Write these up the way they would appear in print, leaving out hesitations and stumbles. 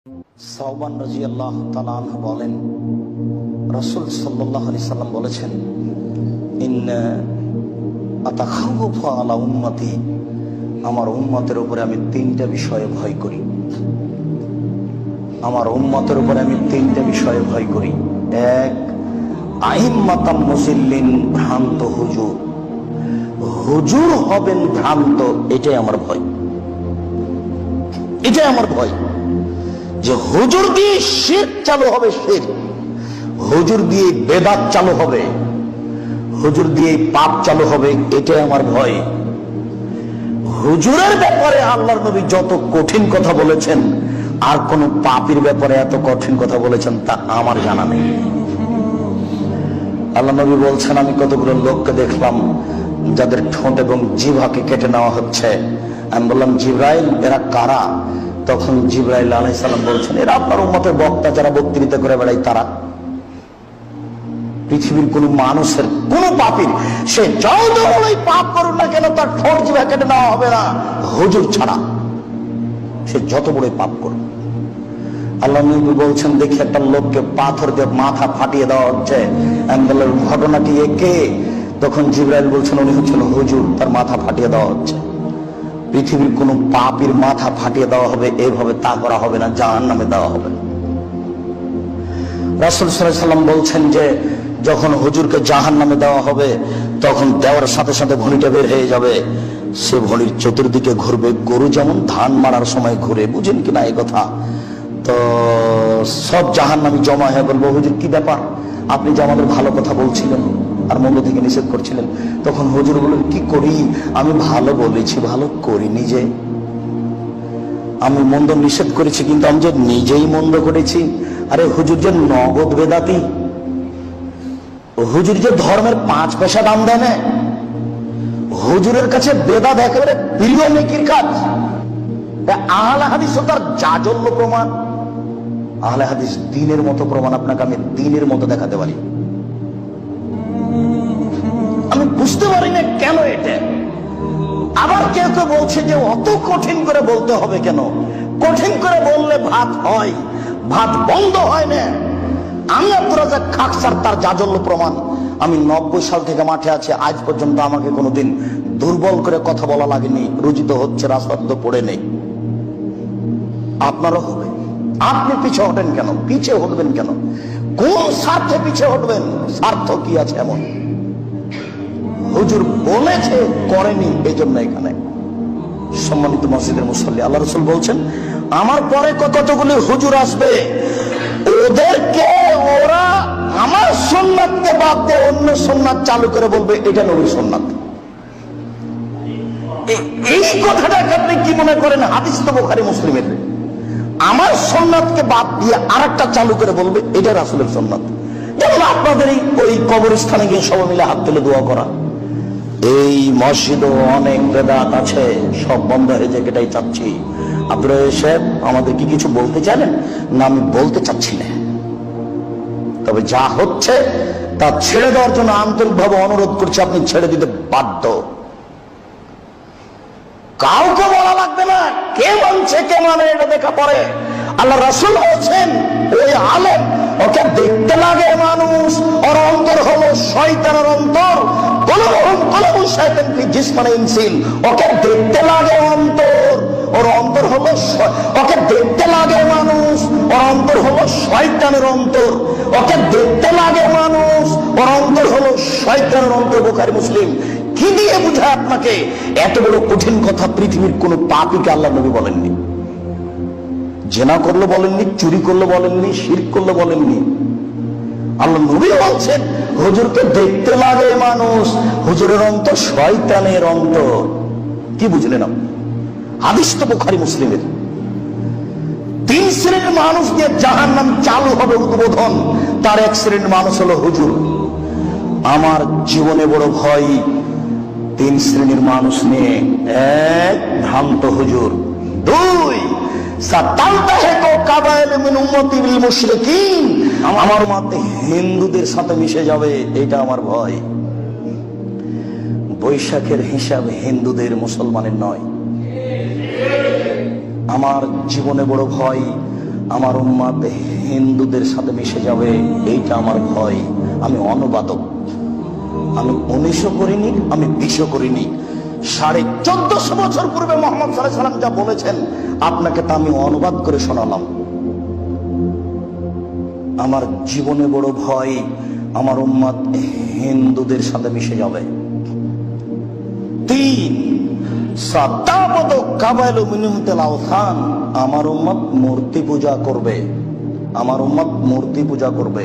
সাওবান রাদিয়াল্লাহু তাআলা আনহু বলেন, রাসূল সাল্লাল্লাহু আলাইহি সাল্লাম বলেছেন, ইন্না আতাখাওয়াফু আলা উম্মতি, আমার উম্মতের উপরে আমি তিনটা বিষয়ে ভয় করি। আমার উম্মতের উপরে আমি তিনটা বিষয়ে ভয় করি। এক, আইম্মাতাম মুজিল্লিন, ভ্রান্ত হুজুর। হুজুর হবেন ভ্রান্ত, এটাই আমার ভয়। এটাই আমার ভয় যে হুজুর দিয়ে শিরক চালু হবে, শিরক। হুজুর দিয়ে বেদাত চালু হবে, হুজুর দিয়ে পাপ চালু হবে, এটাই আমার ভয়। হুজুরের ব্যাপারে আল্লাহর নবী যত কঠিন কথা বলেছেন, আর কোন পাপীর ব্যাপারে এত কঠিন কথা বলেছেন তা আমার জানা নেই। আল্লাহ নবী বলছেন, আমি কতগুলো লোককে দেখলাম যাদের ঠোঁট এবং জিহ্বাকে কেটে নেওয়া হচ্ছে। আমি বললাম, জিবরাইল, এরা কারা? তখন জিবরাইল আলাইহিস সালাম বলছেন, এরা আপনার উম্মতের বক্তা, যারা বক্তৃতা করে বেড়ায় তারা। পৃথিবীর কোন মানুষের, কোন পাপীর, সে যত বড়ই পাপ করুন না কেন, তার ঠোঁট জিহ্বা কেটে নেওয়া হবে না হুজুর ছাড়া, সে যত বড়ই পাপ করুন। আল্লাহ নবী বলছেন, দেখি একটা লোককে পাথর দিয়ে মাথা ফাটিয়ে দেওয়া হচ্ছে। আমি বললাম, ঘটনাটি কে? তখন জিবরাইল বলছেন, উনি হচ্ছেন হুজুর, তার মাথা ফাটিয়ে দেওয়া হচ্ছে। পৃথিবীর কোন পাপীর মাথা ফাটিয়ে দেওয়া হবে এইভাবে তা করা হবে না, জাহান্নামে দেওয়া হবে। রাসূল সাল্লাল্লাহু আলাইহি সাল্লাম বলছেন যে যখন হুজুরকে জাহান্নামে দেওয়া হবে, তখন দেওয়ার সাথে সাথে ভুঁড়িটা বের হয়ে যাবে। সে ভুঁড়ির চতুর্দিকে ঘুরবে, গরু যেমন ধান মারার সময় ঘুরে, বুঝেন কিনা এই কথা? তো সব জাহান্নামী জমা হয়ে বলবো, হুজুর কি ব্যাপার, আপনি যে আমাদের ভালো কথা বলছিলেন আর মন্দ থেকে নিষেধ করছিলেন। তখন হুজুর বললেন, কি করি, আমি ভালো বলেছি, ভালো করিনি যে। আমি মন্দ নিষেধ করেছি, কিন্তু আমি যে নিজেই মন্দ করেছি। আরে হুজুর যে নগদ বেদাতি, হুজুর যে ধর্মের 5 পয়সা দাম দেয় না, হুজুরের কাছে বেদাত একেবারে প্রিয় নেকির কাজ। আহলে হাদিস ও তার জাজল্য প্রমাণ। আহলে হাদিস দ্বীনের মতো প্রমাণ, আপনাকে আমি দ্বীনের মতো দেখাতে পারি। আমি বুঝতে পারি না কেন এটা। আবার কেউ কেউ বলছে যে অত কঠিন করে বলতে হবে কেন? কঠিন করে বললে ভাত হয়, ভাত বন্ধ হয় না। আমি আব্দুর রাজ্জাক খাকসার তার জাজল্য প্রমাণ। আমি 90 সাল থেকে মাঠে আছি, আজ পর্যন্ত আমাকে কোনোদিন দুর্বল করে কথা বলা লাগেনি। রুজিত হচ্ছে, রাস্তা তো পড়ে নেই। আপনারও হবে। আপনি পিছে হটেন কেন? পিছে হটবেন কেন? কোন স্বার্থে পিছে হটবেন? স্বার্থ কি আছে এমন? হুজুর বলেছে, করেনি, এই জন্য এখানে। সম্মানিত মসজিদের মুসল্লি, আল্লাহ রাসূল বলছেন, আমার পরে কতগুলি হুজুর আসবে, ওদেরকে ওরা আমার সুন্নাতকে বাদ দিয়ে অন্য সুন্নাত চালু করে বলবে এটা নবীর সুন্নাত। এই কথাটাকে আপনি কি মনে করেন? হাদিস তো বুখারী মুসলিমের। আমার সুন্নাতকে বাদ দিয়ে আরেকটা চালু করে বলবে এটা রাসূলের সুন্নাত। যেমন আপনাদের ওই কবরস্থানে গিয়ে সবাই মিলে হাত তুলে দোয়া করা। এই মসজিদও অনেক বেদাত আছে, সব বন্ধ হয়ে যায়, এটাই চাচ্ছি। আপনারা সাহেব আমাদের কি কিছু বলতে চাইলেন? না, আমি বলতে চাচ্ছি না। তবে যা হচ্ছে তা ছেড়ে দেওয়ার জন্য আন্তরিকভাবে অনুরোধ করছি, আপনি ছেড়ে দিতে বাধ্য। কাউকে বলা লাগবে না, কে মানছে কে মানে এটা দেখা পড়ে। আল্লাহ রাসূল বলছেন, ওই আলেম, ওকে দেখতে লাগে মানুষ, ওর অন্তর হলো শয়তানের অন্তর। ওকে দেখতে লাগে অন্তর, ওর অন্তর হলো, ওকে দেখতে লাগে মানুষ, ওর অন্তর হলো শয়তানের অন্তর। ওকে দেখতে লাগে মানুষ, ওর অন্তর হলো শয়তানের অন্তর। বুখারী মুসলিম। কি দিয়ে বুঝায় আপনাকে? এত বড় কঠিন কথা পৃথিবীর কোন পাপীকে আল্লাহ নবী বলেননি। জেনা করলো বলেননি, চুরি করলো বলেননি, শিরক করলো বলেননি। আল্লাহ নবী বলছেন, হুজুরকে দেখতে লাগে মানুষ, হুজুরের অন্তর শয়তানের অন্তর। কি বুঝলেন আপনি? হাদিস তো বুখারী মুসলিমের। 3 শ্রেণীর মানুষ দিয়ে জাহান্নাম চালু হবে উদ্বোধন। তার এক শ্রেণীর মানুষ হলো হুজুর। আমার জীবনে বড় ভয় 3 শ্রেণীর মানুষ নিয়ে। 1, ভ্রান্ত হুজুর। 2, আমার মতে হিন্দুদের সাথে মিশে যাবে, এটা আমার ভয়। বৈশাখের হিসাব হিন্দুদের, মুসলমানের নয়। আমার জীবনে বড় ভয় আমার উম্মত হিন্দুদের সাথে মিশে যাবে, এইটা আমার ভয়। আমি অনুবাদক, আমি 1900 করিনি, আমি 20 করিনি। 1450 বছর পূর্বে মুহাম্মদ সাল্লাল্লাহু আলাইহি সাল্লাম যা বলেছেন আপনাকে তা আমি অনুবাদ করে শোনালাম। আমার জীবনে বড় ভয়, আমার উম্মত হিন্দুদের সাথে মিশে যাবে। 3 সাতাবদ কাবাইলু মিনুমতিল আওসান, আমার উম্মত মূর্তি পূজা করবে। আমার উম্মত মূর্তি পূজা করবে।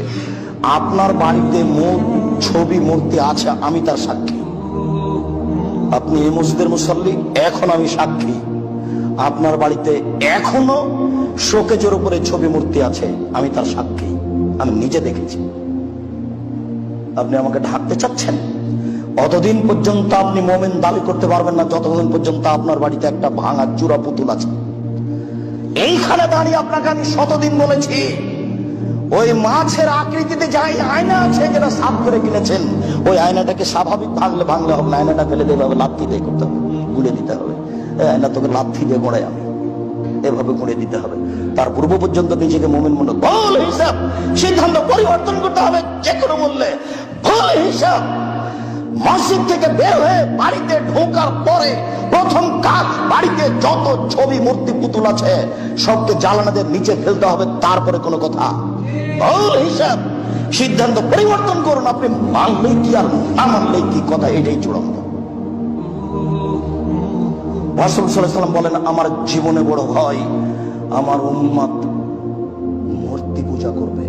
আপনার বাড়িতে ছবি মূর্তি আছে, আমি তার সাক্ষী। আপনি এই মসজিদের মুসল্লি, এখন আমি সাক্ষী। আপনার বাড়িতে এখনো শোকেজের উপরে ছবি মূর্তি আছে, আমি তার সাক্ষী, আমি নিজে দেখেছি। আপনি আমাকে ঢাকতে চাচ্ছেন? অতদিন পর্যন্ত আপনি মোমেন দাবি করতে পারবেন না যতদিন পর্যন্ত আপনার বাড়িতে একটা ভাঙা চূড়া পুতুল আছে। এইখানে দাঁড়িয়ে আপনাকে আমি শতদিন বলেছি, ওই মাছের আকৃতিতে যাই আয়না আছে যেটা সাফ করে কিনেছেন, ওই আয়নাটাকে স্বাভাবিক ভাঙলে হবে না, আয়নাটা ফেলে দিতে হবে, লাথি দিয়ে করতে হবে, গুঁড়ে দিতে হবে। আয়না তোকে লাথি দিয়ে গোড়ায় আমি এভাবে গুঁড়ে দিতে হবে। তার পূর্ব পর্যন্ত নিজেকে মোমেন মনে ভুল হিসাব, সিদ্ধান্ত পরিবর্তন করতে হবে যে কোনো মূল্যে। ভুল হিসাব, মসজিদ থেকে বের হয়ে বাড়িতে ঢোকার পরে প্রথম কাজ, বাড়িতে যত ছবি মূর্তি পুতুল আছে সবকে জ্বালানাদের নিচে ফেলতে হবে, তারপরে কোনো কথা। ভুল হিসাব, সিদ্ধান্ত পরিবর্তন করুন। আপনি মানলেই কি আর না মানলেই কি, কথা এটাই চূড়ান্ত। রাসূল সাল্লাল্লাহু আলাইহি ওয়াসাল্লাম বলেন, আমার জীবনে বড় ভয়, আমার উম্মত মূর্তি পূজা করবে।